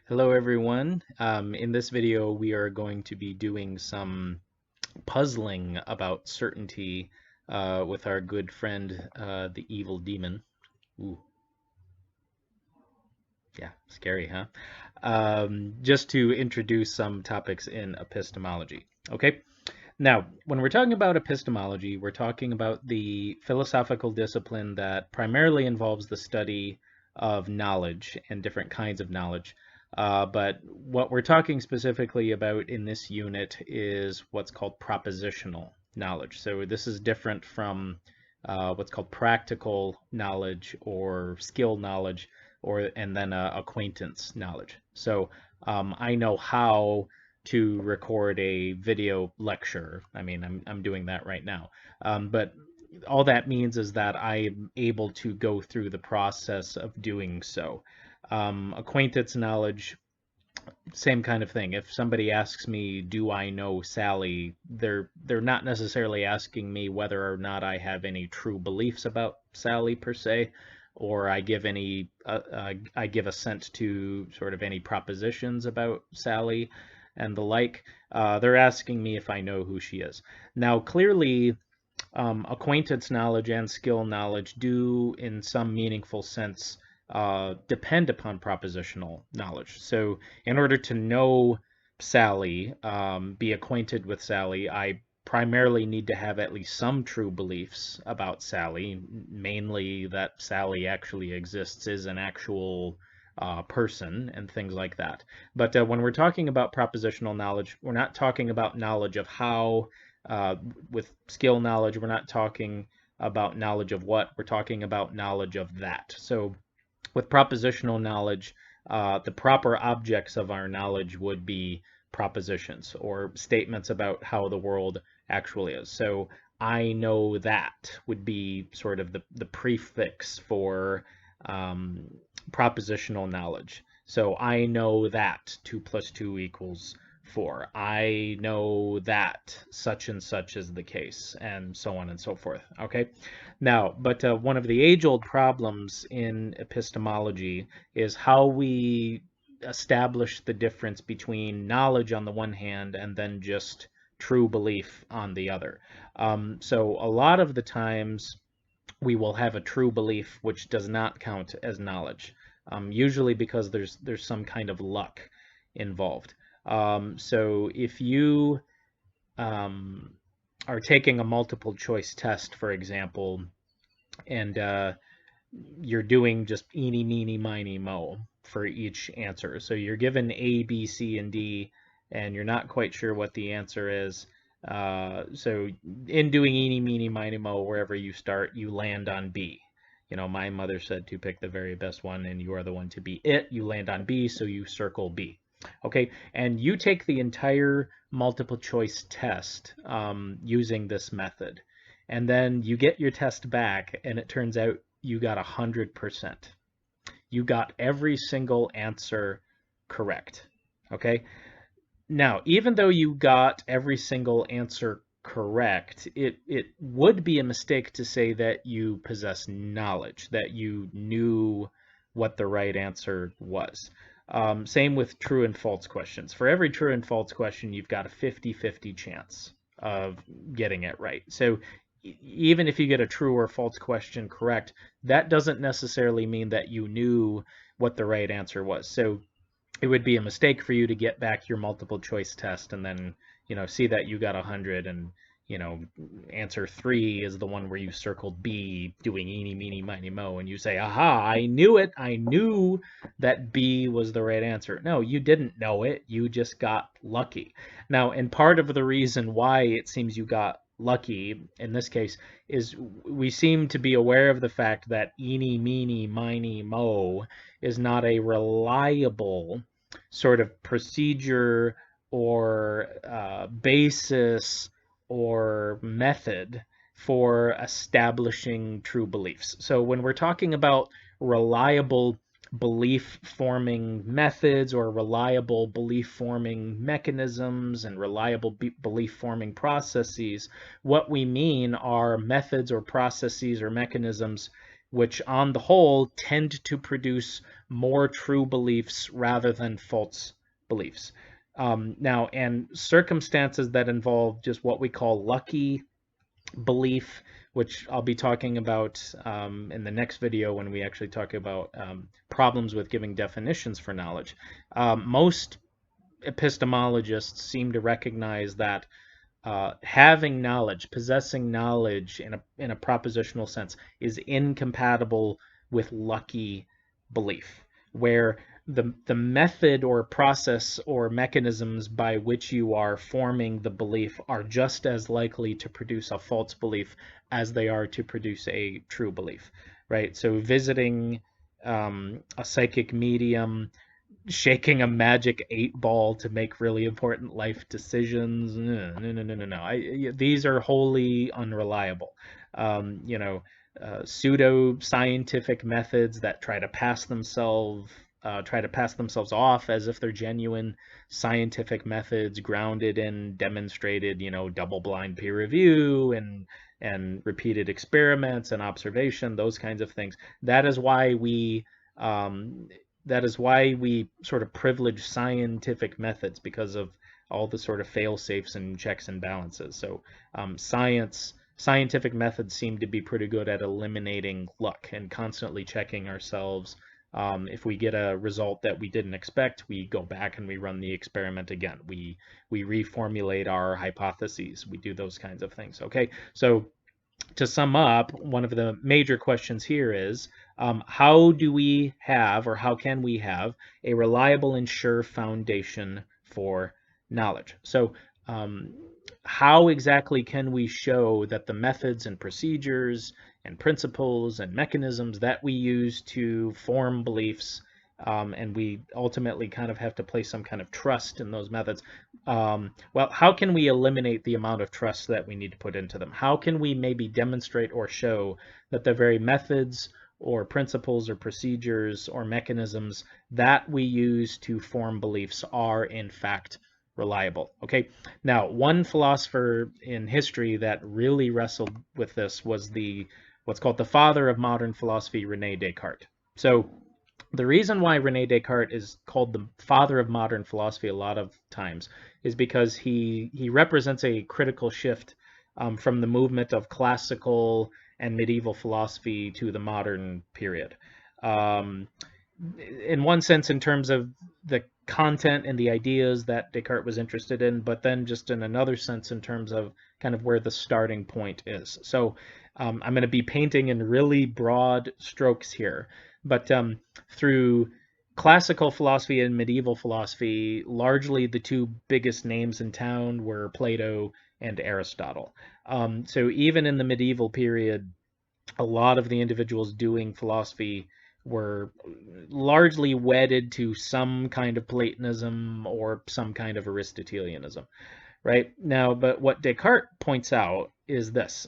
Hello everyone. In this video we are going to be doing some puzzling about certainty with our good friend the evil demon. Ooh, yeah, scary, huh? Just to introduce some topics in epistemology. Okay, now when we're talking about epistemology, we're talking about the philosophical discipline that primarily involves the study of knowledge and different kinds of knowledge. But what we're talking specifically about in this unit is what's called propositional knowledge. So this is different from what's called practical knowledge or skill knowledge, and then acquaintance knowledge. So I know how to record a video lecture. I mean, I'm doing that right now. But all that means is that I'm able to go through the process of doing so. Acquaintance knowledge, same kind of thing. If somebody asks me, "Do I know Sally?" They're not necessarily asking me whether or not I have any true beliefs about Sally per se, or I give assent to sort of any propositions about Sally and the like. They're asking me if I know who she is. Now, clearly, acquaintance knowledge and skill knowledge do, in some meaningful sense, depend upon propositional knowledge. So, in order to know Sally, be acquainted with Sally, I primarily need to have at least some true beliefs about Sally, mainly that Sally actually exists, is an actual person, and things like that. But when we're talking about propositional knowledge, we're not talking about knowledge of how. With skill knowledge, we're not talking about knowledge of what, we're talking about knowledge of that. So with propositional knowledge, the proper objects of our knowledge would be propositions or statements about how the world actually is. So I know that would be sort of the prefix for propositional knowledge. So I know that 2 plus 2 equals 4. I know that such and such is the case, and so on and so forth. Okay. Now, but one of the age-old problems in epistemology is how we establish the difference between knowledge on the one hand and then just true belief on the other. So a lot of the times we will have a true belief which does not count as knowledge, usually because there's some kind of luck involved. So if you um, are taking a multiple choice test, for example, and you're doing just eeny, meeny, miny, mo for each answer. So you're given A, B, C, and D, and you're not quite sure what the answer is. So in doing eeny, meeny, miny, mo, wherever you start, you land on B. You know, my mother said to pick the very best one, and you are the one to be it. You land on B, so you circle B. Okay, and you take the entire multiple choice test using this method. And then you get your test back, and it turns out you got 100%. You got every single answer correct. Okay, now, even though you got every single answer correct, it would be a mistake to say that you possess knowledge, that you knew what the right answer was. Same with true and false questions. For every true and false question, you've got a 50-50 chance of getting it right. So even if you get a true or false question correct, that doesn't necessarily mean that you knew what the right answer was. So it would be a mistake for you to get back your multiple choice test and then, see that you got 100 and, answer 3 is the one where you circled B doing eeny, meeny, miny, mo, and you say, aha, I knew it. I knew that B was the right answer. No, you didn't know it. You just got lucky. Now, and part of the reason why it seems you got lucky in this case is we seem to be aware of the fact that eeny, meeny, miny, mo is not a reliable sort of procedure or basis or method for establishing true beliefs. So when we're talking about reliable belief forming methods or reliable belief forming mechanisms and reliable belief forming processes, what we mean are methods or processes or mechanisms which on the whole tend to produce more true beliefs rather than false beliefs. Now, and circumstances that involve just what we call lucky belief, which I'll be talking about in the next video when we actually talk about problems with giving definitions for knowledge. Most epistemologists seem to recognize that having knowledge, possessing knowledge in a propositional sense, is incompatible with lucky belief, where the method or process or mechanisms by which you are forming the belief are just as likely to produce a false belief as they are to produce a true belief, right? So visiting a psychic medium, shaking a magic 8 ball to make really important life decisions. No. These are wholly unreliable. You know, pseudo scientific methods that try to pass themselves off as if they're genuine scientific methods grounded in demonstrated, double-blind peer review and repeated experiments and observation, those kinds of things. That is why we sort of privilege scientific methods, because of all the sort of fail-safes and checks and balances. So scientific methods seem to be pretty good at eliminating luck and constantly checking ourselves. If we get a result that we didn't expect, we go back and we run the experiment again. We reformulate our hypotheses. We do those kinds of things. Okay, so to sum up, one of the major questions here is, how do we have, or how can we have, a reliable and sure foundation for knowledge? So how exactly can we show that the methods and procedures and principles and mechanisms that we use to form beliefs, and we ultimately kind of have to place some kind of trust in those methods. Well, how can we eliminate the amount of trust that we need to put into them? How can we maybe demonstrate or show that the very methods or principles or procedures or mechanisms that we use to form beliefs are in fact reliable? Okay, now one philosopher in history that really wrestled with this was what's called the father of modern philosophy, Rene Descartes. So the reason why Rene Descartes is called the father of modern philosophy a lot of times is because he represents a critical shift from the movement of classical and medieval philosophy to the modern period. In one sense, in terms of the content and the ideas that Descartes was interested in, but then just in another sense in terms of kind of where the starting point is. So I'm going to be painting in really broad strokes here, but through classical philosophy and medieval philosophy, largely the two biggest names in town were Plato and Aristotle. So even in the medieval period, a lot of the individuals doing philosophy were largely wedded to some kind of Platonism or some kind of Aristotelianism, right? Now, but what Descartes points out is this.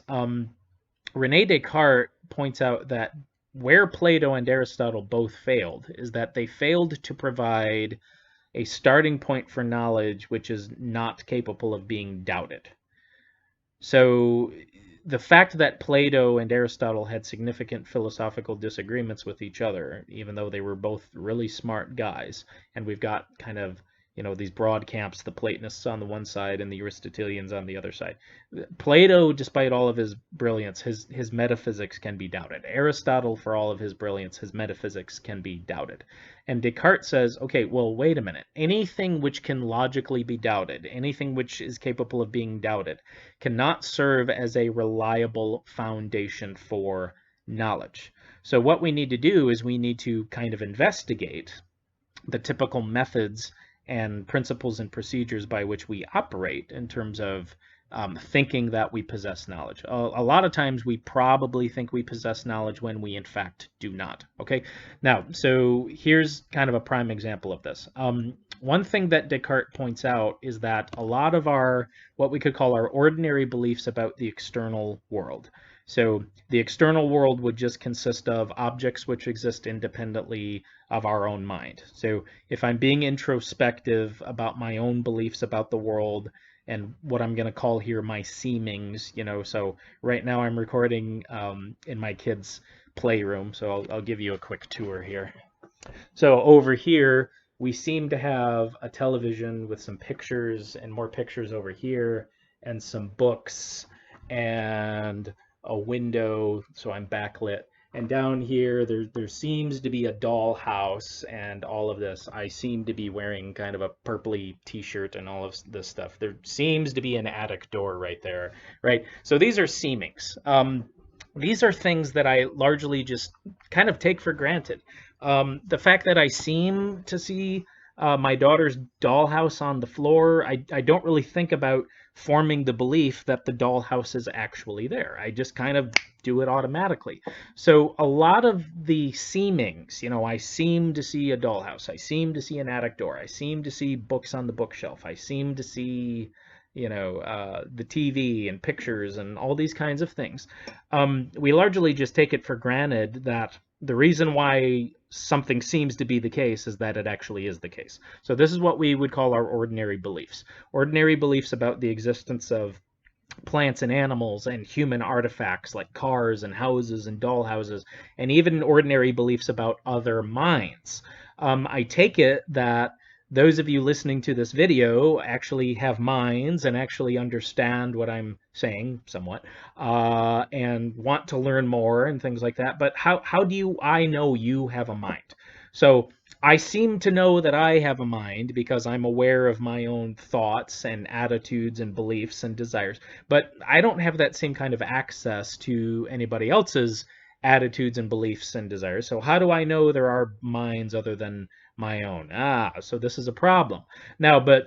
Rene Descartes points out that where Plato and Aristotle both failed is that they failed to provide a starting point for knowledge which is not capable of being doubted. So the fact that Plato and Aristotle had significant philosophical disagreements with each other, even though they were both really smart guys, and we've got kind of, these broad camps, the Platonists on the one side and the Aristotelians on the other side. Plato, despite all of his brilliance, his metaphysics can be doubted. Aristotle, for all of his brilliance, his metaphysics can be doubted. And Descartes says, okay, well, wait a minute. Anything which can logically be doubted, anything which is capable of being doubted, cannot serve as a reliable foundation for knowledge. So what we need to do is we need to kind of investigate the typical methods and principles and procedures by which we operate in terms of thinking that we possess knowledge. A lot of times we probably think we possess knowledge when we in fact do not. Okay, now, so here's kind of a prime example of this. One thing that Descartes points out is that a lot of what we could call our ordinary beliefs about the external world. So the external world would just consist of objects which exist independently of our own mind. So if I'm being introspective about my own beliefs about the world and what I'm going to call here my seemings, so right now I'm recording in my kids' playroom, so I'll give you a quick tour here. So over here, we seem to have a television with some pictures and more pictures over here, and some books and a window, so I'm backlit. And down here, there seems to be a dollhouse and all of this. I seem to be wearing kind of a purpley t-shirt and all of this stuff. There seems to be an attic door right there, right? So these are seemings. These are things that I largely just kind of take for granted. The fact that I seem to see my daughter's dollhouse on the floor, I don't really think about forming the belief that the dollhouse is actually there. I just kind of do it automatically. So a lot of the seemings, I seem to see a dollhouse, I seem to see an attic door, I seem to see books on the bookshelf, I seem to see the TV and pictures and all these kinds of things. We largely just take it for granted that the reason why something seems to be the case is that it actually is the case. So this is what we would call our ordinary beliefs. Ordinary beliefs about the existence of plants and animals and human artifacts like cars and houses and dollhouses, and even ordinary beliefs about other minds. I take it that those of you listening to this video actually have minds and actually understand what I'm saying somewhat, and want to learn more and things like that. But how do I know you have a mind? So I seem to know that I have a mind because I'm aware of my own thoughts and attitudes and beliefs and desires. But I don't have that same kind of access to anybody else's attitudes and beliefs and desires. So how do I know there are minds other than my own? So this is a problem. Now, but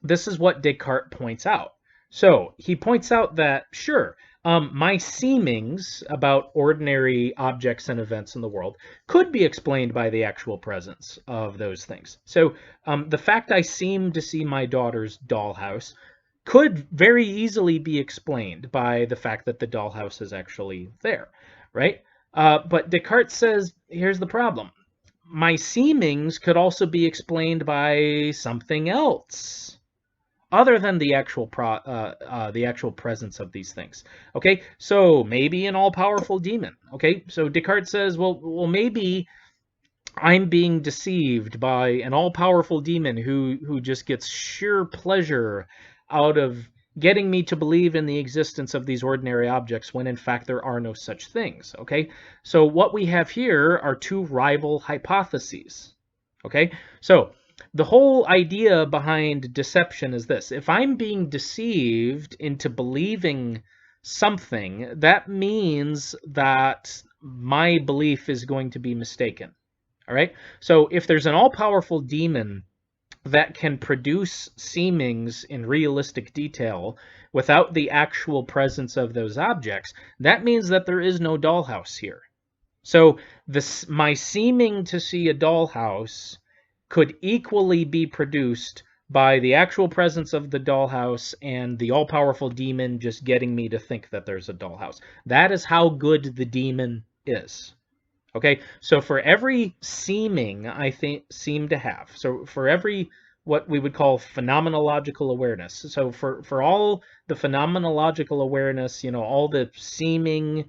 this is what Descartes points out. So he points out that, sure, my seemings about ordinary objects and events in the world could be explained by the actual presence of those things. So the fact I seem to see my daughter's dollhouse could very easily be explained by the fact that the dollhouse is actually there, right? But Descartes says, here's the problem. My seemings could also be explained by something else other than the actual presence of these things. Okay, so maybe an all-powerful demon. Okay, so Descartes says, well, maybe I'm being deceived by an all-powerful demon who just gets sheer pleasure out of getting me to believe in the existence of these ordinary objects when in fact there are no such things. Okay, so what we have here are two rival hypotheses. Okay, so the whole idea behind deception is this: if I'm being deceived into believing something, that means that my belief is going to be mistaken. All right, so if there's an all-powerful demon that can produce seemings in realistic detail without the actual presence of those objects, that means that there is no dollhouse here. So my seeming to see a dollhouse could equally be produced by the actual presence of the dollhouse and the all-powerful demon just getting me to think that there's a dollhouse. That is how good the demon is. Okay, so for every seeming I seem to have, so for every what we would call phenomenological awareness, so for all the phenomenological awareness, all the seeming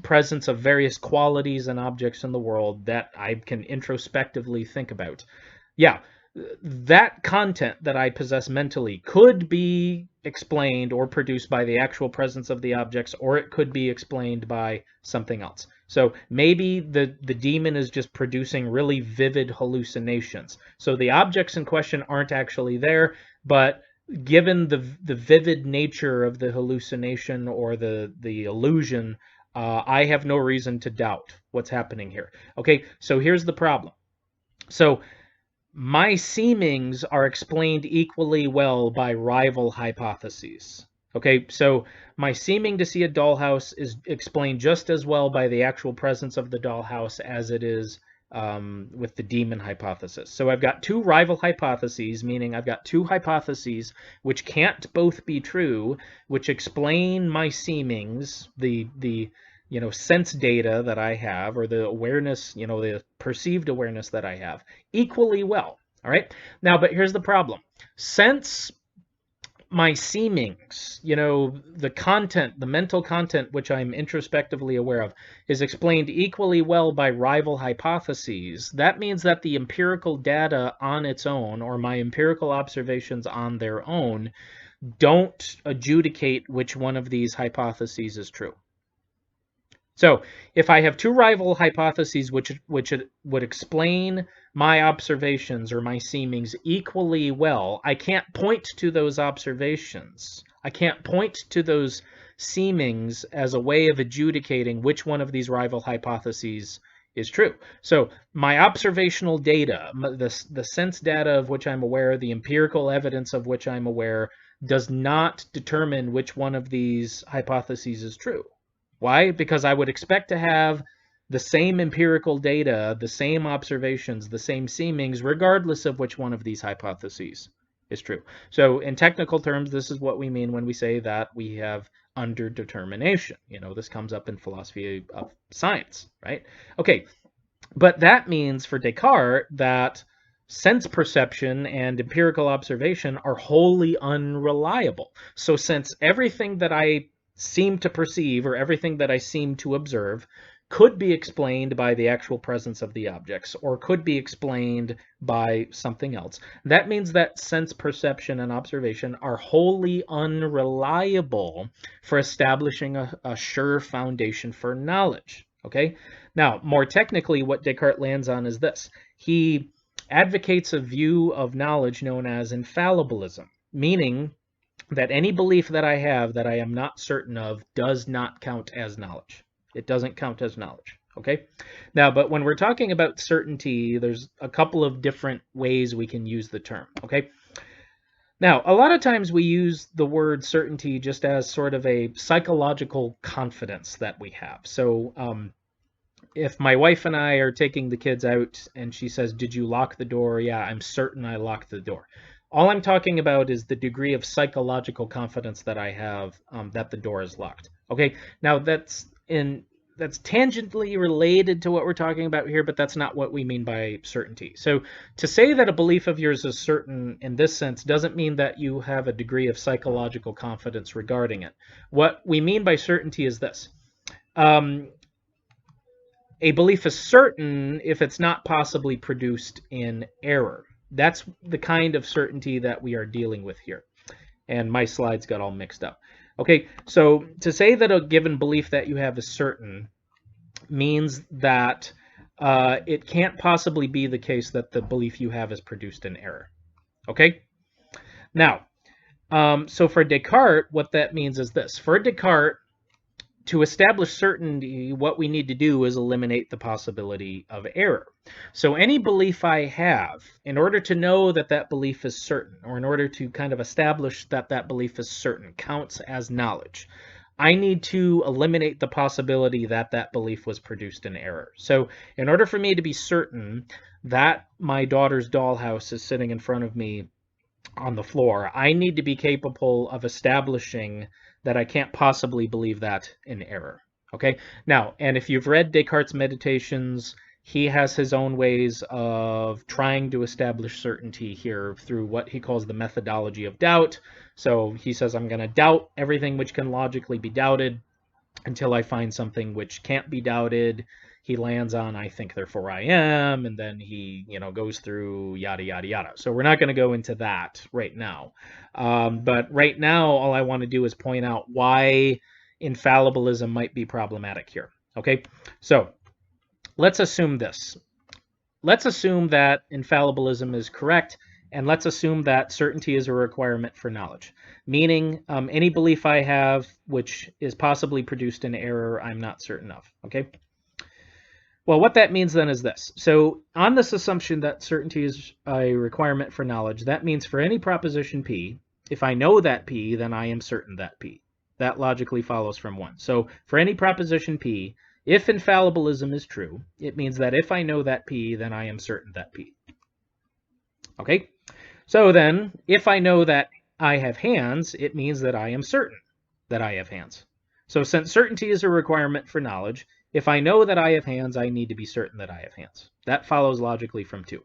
presence of various qualities and objects in the world that I can introspectively think about, yeah, that content that I possess mentally could be explained or produced by the actual presence of the objects, or it could be explained by something else. So maybe the demon is just producing really vivid hallucinations. So the objects in question aren't actually there, but given the vivid nature of the hallucination or the illusion, I have no reason to doubt what's happening here. Okay, so here's the problem. So my seemings are explained equally well by rival hypotheses. Okay, so my seeming to see a dollhouse is explained just as well by the actual presence of the dollhouse as it is with the demon hypothesis. So I've got two rival hypotheses, meaning I've got two hypotheses which can't both be true, which explain my seemings, the sense data that I have, or the awareness, the perceived awareness that I have, equally well. All right. Now, but here's the problem. Sense my seemings, the content, the mental content which I'm introspectively aware of, is explained equally well by rival hypotheses, that means that the empirical data on its own, or my empirical observations on their own, don't adjudicate which one of these hypotheses is true. So if I have two rival hypotheses which would explain my observations or my seemings equally well, I can't point to those observations. I can't point to those seemings as a way of adjudicating which one of these rival hypotheses is true. So my observational data, the sense data of which I'm aware, the empirical evidence of which I'm aware, does not determine which one of these hypotheses is true. Why? Because I would expect to have the same empirical data, the same observations, the same seemings, regardless of which one of these hypotheses is true. So in technical terms, this is what we mean when we say that we have underdetermination. This comes up in philosophy of science, right? Okay, but that means for Descartes that sense perception and empirical observation are wholly unreliable. So since everything that I seem to perceive or everything that I seem to observe could be explained by the actual presence of the objects or could be explained by something else, that means that sense perception and observation are wholly unreliable for establishing a sure foundation for knowledge. Okay? Now, more technically, what Descartes lands on is this. He advocates a view of knowledge known as infallibilism, meaning that any belief that I have that I am not certain of does not count as knowledge. It doesn't count as knowledge, okay? Now, but when we're talking about certainty, there's a couple of different ways we can use the term, okay? Now, a lot of times we use the word certainty just as sort of a psychological confidence that we have. So if my wife and I are taking the kids out and she says, "Did you lock the door?" "Yeah, I'm certain I locked the door." All I'm talking about is the degree of psychological confidence that I have that the door is locked. Okay, now that's tangentially related to what we're talking about here, but that's not what we mean by certainty. So to say that a belief of yours is certain in this sense doesn't mean that you have a degree of psychological confidence regarding it. What we mean by certainty is this. A belief is certain if it's not possibly produced in error. That's the kind of certainty that we are dealing with here. And my slides got all mixed up. Okay, so to say that a given belief that you have is certain means that it can't possibly be the case that the belief you have is produced in error. Okay? Now, so for Descartes, what that means is this. For Descartes, to establish certainty, what we need to do is eliminate the possibility of error. So any belief I have, in order to know that that belief is certain, or in order to kind of establish that that belief is certain, counts as knowledge, I need to eliminate the possibility that that belief was produced in error. So in order for me to be certain that my daughter's dollhouse is sitting in front of me on the floor, I need to be capable of establishing that I can't possibly believe that in error. Okay? Now, and if you've read Descartes' Meditations, he has his own ways of trying to establish certainty here through what he calls the methodology of doubt. So he says, I'm going to doubt everything which can logically be doubted until I find something which can't be doubted. He lands on, I think, therefore I am, and then he, goes through yada, yada, yada. So we're not going to go into that right now. But right now, all I want to do is point out why infallibilism might be problematic here. Okay, so let's assume this. Let's assume that infallibilism is correct, and let's assume that certainty is a requirement for knowledge, meaning any belief I have which is possibly produced in error, I'm not certain of. Okay. Well, what that means then is this. So on this assumption that certainty is a requirement for knowledge, that means for any proposition P, if I know that P, then I am certain that P. That logically follows from 1. So for any proposition P, if infallibilism is true, it means that if I know that P, then I am certain that P. Okay? So then, if I know that I have hands, it means that I am certain that I have hands. So since certainty is a requirement for knowledge, if I know that I have hands, I need to be certain that I have hands. That follows logically from 2.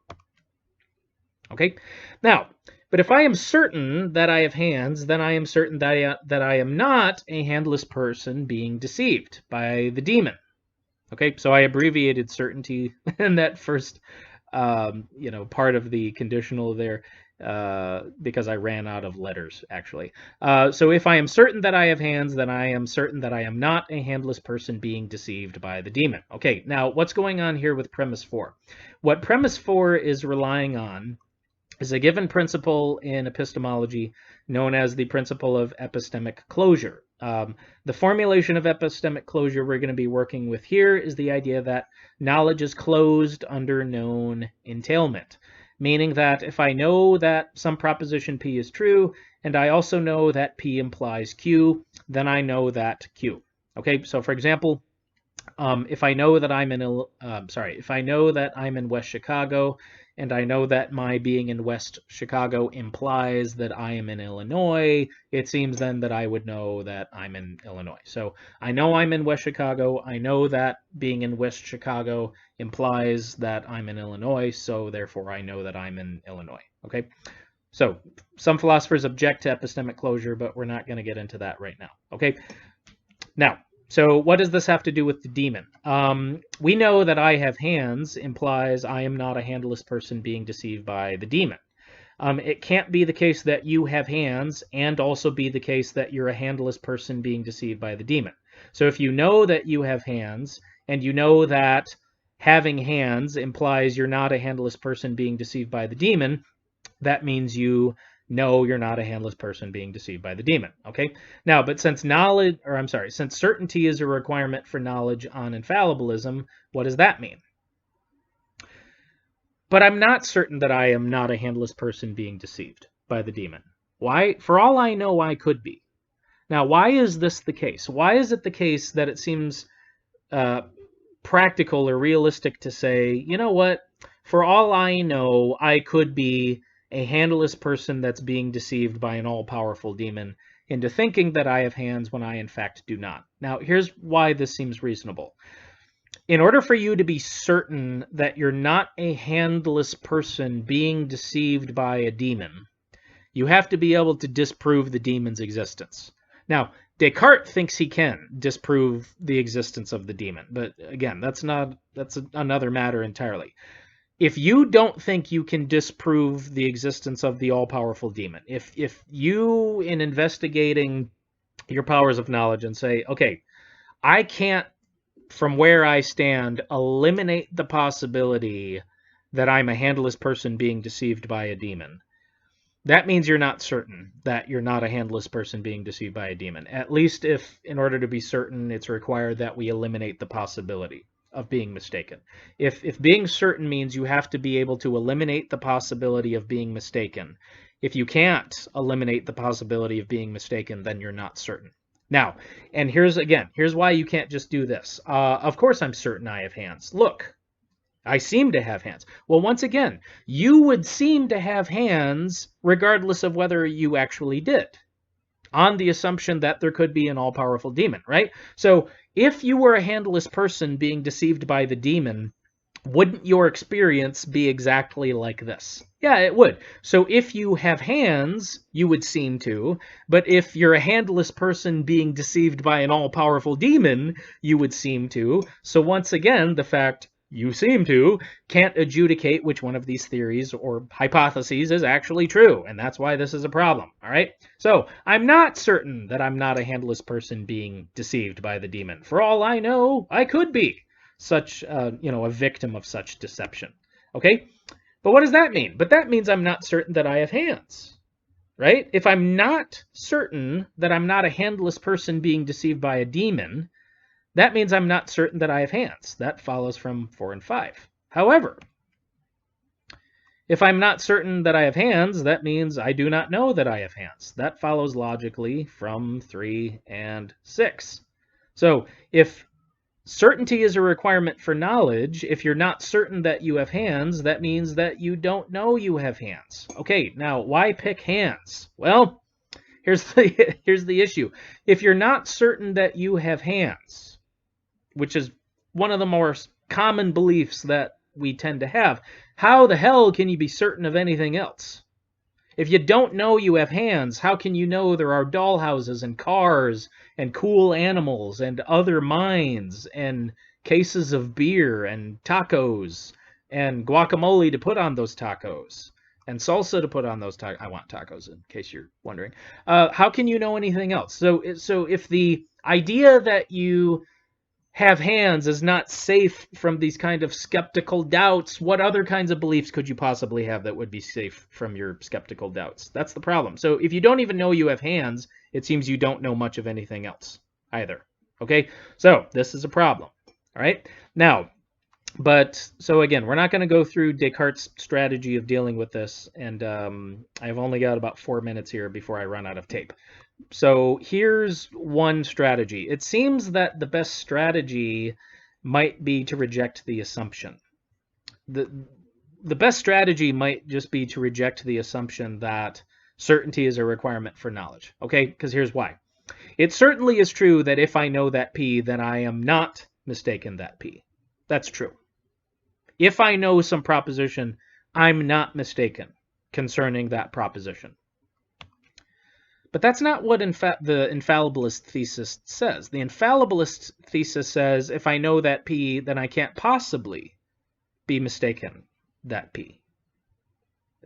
Okay? Now, But if I am certain that I have hands, then I am certain that I am not a handless person being deceived by the demon. Okay, so I abbreviated certainty in that first, part of the conditional there, because I ran out of letters, actually. So if I am certain that I have hands, then I am certain that I am not a handless person being deceived by the demon. Okay, now what's going on here with premise 4? What premise 4 is relying on is a given principle in epistemology known as the principle of epistemic closure. The formulation of epistemic closure we're going to be working with here is the idea that knowledge is closed under known entailment, meaning that if I know that some proposition P is true, and I also know that P implies Q, then I know that Q. Okay, so for example, if I know that I'm in West Chicago, and I know that my being in West Chicago implies that I am in Illinois, it seems then that I would know that I'm in Illinois. So I know I'm in West Chicago. I know that being in West Chicago implies that I'm in Illinois, so therefore I know that I'm in Illinois. Okay? So some philosophers object to epistemic closure, but we're not going to get into that right now. Okay? Now, so what does this have to do with the demon? We know that I have hands implies I am not a handless person being deceived by the demon. It can't be the case that you have hands and also be the case that you're a handless person being deceived by the demon. So if you know that you have hands and you know that having hands implies you're not a handless person being deceived by the demon, that means you know you're not a handless person being deceived by the demon. Okay? Now, but since certainty is a requirement for knowledge on infallibilism, what does that mean? But I'm not certain that I am not a handless person being deceived by the demon. Why? For all I know, I could be. Now, why is this the case? Why is it the case that it seems practical or realistic to say, you know what? For all I know, I could be a handless person that's being deceived by an all-powerful demon into thinking that I have hands when I in fact do not. Now, here's why this seems reasonable. In order for you to be certain that you're not a handless person being deceived by a demon, you have to be able to disprove the demon's existence. Now, Descartes thinks he can disprove the existence of the demon, but again, that's another matter entirely. If you don't think you can disprove the existence of the all-powerful demon, if you, in investigating your powers of knowledge and say, okay, I can't, from where I stand, eliminate the possibility that I'm a handless person being deceived by a demon, that means you're not certain that you're not a handless person being deceived by a demon. At least if, in order to be certain, it's required that we eliminate the possibility of being mistaken. If being certain means you have to be able to eliminate the possibility of being mistaken, if you can't eliminate the possibility of being mistaken, then you're not certain. Now, and here's why you can't just do this. Of course I'm certain I have hands. Look, I seem to have hands. Well, once again, you would seem to have hands regardless of whether you actually did, on the assumption that there could be an all-powerful demon, right? So if you were a handless person being deceived by the demon, wouldn't your experience be exactly like this? Yeah, it would. So if you have hands, you would seem to, but if you're a handless person being deceived by an all-powerful demon, you would seem to. So once again, the fact you seem to can't adjudicate which one of these theories or hypotheses is actually true, and that's why this is a problem, all right? So I'm not certain that I'm not a handless person being deceived by the demon. For all I know, I could be such, a victim of such deception, okay? But what does that mean? But that means I'm not certain that I have hands, right? If I'm not certain that I'm not a handless person being deceived by a demon, that means I'm not certain that I have hands. That follows from 4 and 5. However, if I'm not certain that I have hands, that means I do not know that I have hands. That follows logically from 3 and 6. So if certainty is a requirement for knowledge, if you're not certain that you have hands, that means that you don't know you have hands. Okay, now why pick hands? Well, here's the issue. If you're not certain that you have hands, which is one of the more common beliefs that we tend to have, how the hell can you be certain of anything else? If you don't know you have hands, how can you know there are dollhouses and cars and cool animals and other minds and cases of beer and tacos and guacamole to put on those tacos and salsa to put on those tacos? I want tacos, in case you're wondering. How can you know anything else? So if the idea that you have hands is not safe from these kind of skeptical doubts, what other kinds of beliefs could you possibly have that would be safe from your skeptical doubts? That's the problem. So if you don't even know you have hands, it seems you don't know much of anything else either. Okay, so this is a problem. All right, now, but so again, we're not going to go through Descartes' strategy of dealing with this, and I've only got about 4 minutes here before I run out of tape. So here's one strategy. It seems that the best strategy might be to reject the assumption. The best strategy might just be to reject the assumption that certainty is a requirement for knowledge. Okay, because here's why. It certainly is true that if I know that P, then I am not mistaken that P. That's true. If I know some proposition, I'm not mistaken concerning that proposition. But that's not what the infallibilist thesis says. The infallibilist thesis says, if I know that P, then I can't possibly be mistaken that P.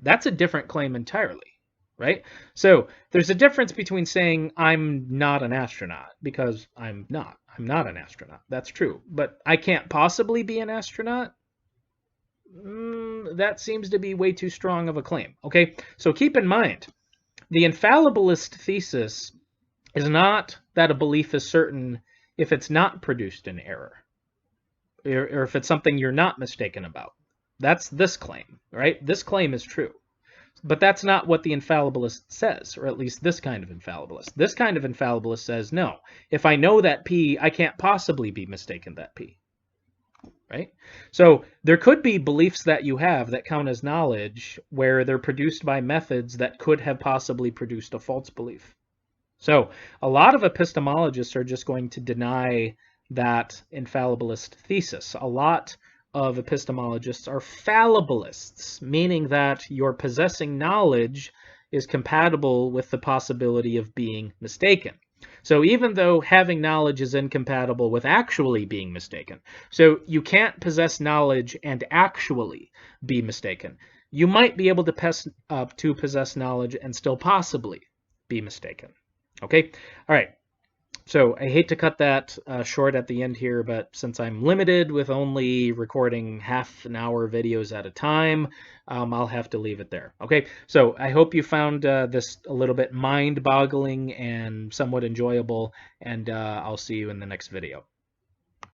That's a different claim entirely, right? So there's a difference between saying I'm not an astronaut, because I'm not an astronaut. That's true. But I can't possibly be an astronaut? That seems to be way too strong of a claim, okay? So keep in mind, the infallibilist thesis is not that a belief is certain if it's not produced in error, or if it's something you're not mistaken about. That's this claim, right? This claim is true. But that's not what the infallibilist says, or at least this kind of infallibilist. This kind of infallibilist says, no, if I know that P, I can't possibly be mistaken that P. Right? So there could be beliefs that you have that count as knowledge where they're produced by methods that could have possibly produced a false belief. So a lot of epistemologists are just going to deny that infallibilist thesis. A lot of epistemologists are fallibilists, meaning that your possessing knowledge is compatible with the possibility of being mistaken. So even though having knowledge is incompatible with actually being mistaken, so you can't possess knowledge and actually be mistaken. You might be able to possess knowledge and still possibly be mistaken. Okay? All right. So I hate to cut that short at the end here, but since I'm limited with only recording half-an-hour videos at a time, I'll have to leave it there. Okay, so I hope you found this a little bit mind-boggling and somewhat enjoyable, and I'll see you in the next video.